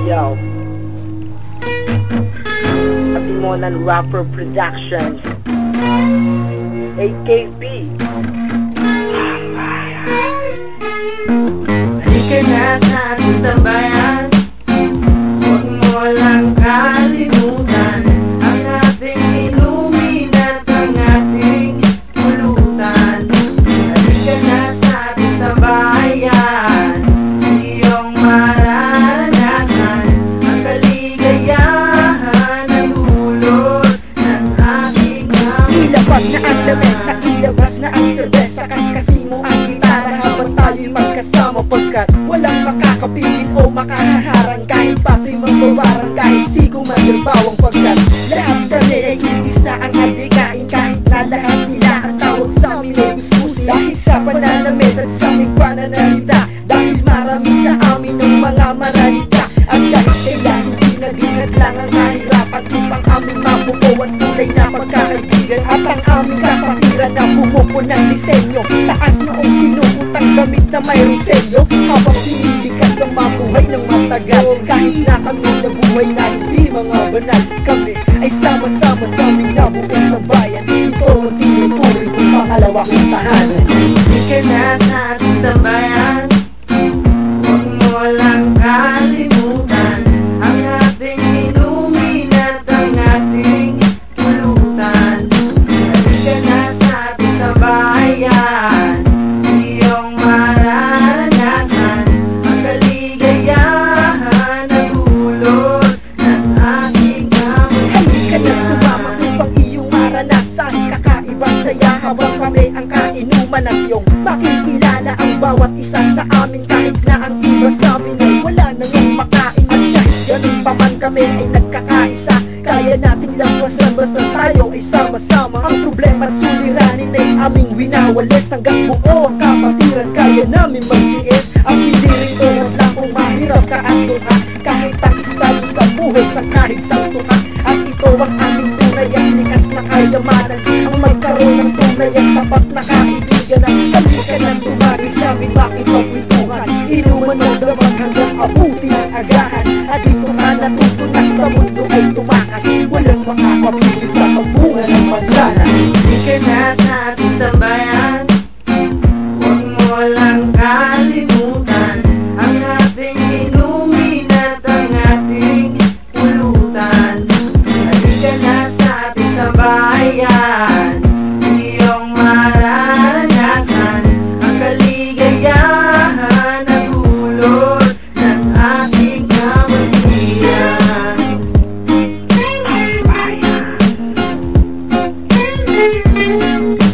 Yo, Patimonan Rapper Productions, AKB. Halika na sa ating tambayan, huwag mo lang kalimutan ang ating inumin at ang ating pulutan. Halika na sa ating tambayan, iyong mararanasan ang kaligayahan ng dulot ng ating amoy. Ilabas na ang lamesa, ilabas na ang serbesa, kaskasin mo ang gitara habang tayo'y magkasama, pagkat walang makakapigil o makahaharang kahit pato'y magbabarang, kahit sigong magirbawang, pagkat lahat kami ay iisa ang adikain, kahit na lahat sila ang tawag sa amin ay gusgusi. Dahil sa pananamit at sa aming pananalita, dahil marami sa amin ang mga maralita, at kahit kailan hindi naging lang ang kahirapan, upang aming mabuo at kulay na pagkakaibigan, at ang aming kapatiran na bumubo ng disenyo, taas noong sinukutang gamit na mayroong selyo, habang sinilikat ng mabuhay ng matagal. Kahit na kami nabuhay na hindi mga banal, kami ay sama-sama sa aming nabuong na bayan. Ito ang tinutuloy kong pangalawa kong tahanan. Halika na sa ating tambayan, huwag mo lang kalimutan ang ating inumin at ang ating pulutan. Halika na sa ating tambayan, iyong mararanasan ang kaligayahan ng dulot ng ating amoy. Halika na sumama upang iyong maranasan kakaibang saya habang kami ang kainuman at iyong makikilala ang bawat isa sa amin, kahit na ang iba sa amin ay wala nang makain. At kahit ganun pa man kami ay nagkakaisa, kaya nating lampasan basta tayo ay sama-sama. Ang problema at suliranin ay aming winawalis, hanggang buo ang kapatiran kaya namin magtiis. Ang hindi rin oras lang kung mahirap ka at luha, kahit ang estado sa buhay sa kahit sa tuha. At ito ang aming tunay at likas na kayamanan, ang magkaroon ng tunay at tapat na kaibigan. At halika na tumagi sa amin makipagkwentuhan, inuman ng damang hanggang abuti ng agahan. At dito ka natutunan sa mundo ay tumakas, walang makakapigil sa pagbunga ng mansanas. Halika na sa ating tambayan, huwag mo lang kalimutan ang ating inumin at ang ating pulutan. Halika na sa ating tambayan, iyong mararanasan ang kaligayahan ng dulot ng ating kamalian.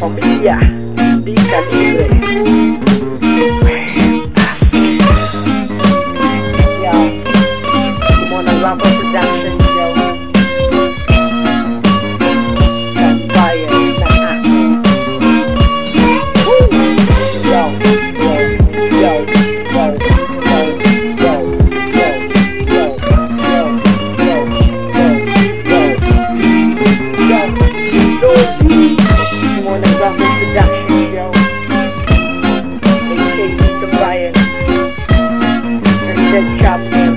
Pamilya, di ka libre. Yo, Patimonan Rapper Productions, yo. Tambayan ng akin. Woo! Yo, yo, yo, yo, yo, yo, yo, yo, yo, yo, yo, yo, yo. Patimonan Rapper Productions, yo. AKB Tambayan. Resident Chapter.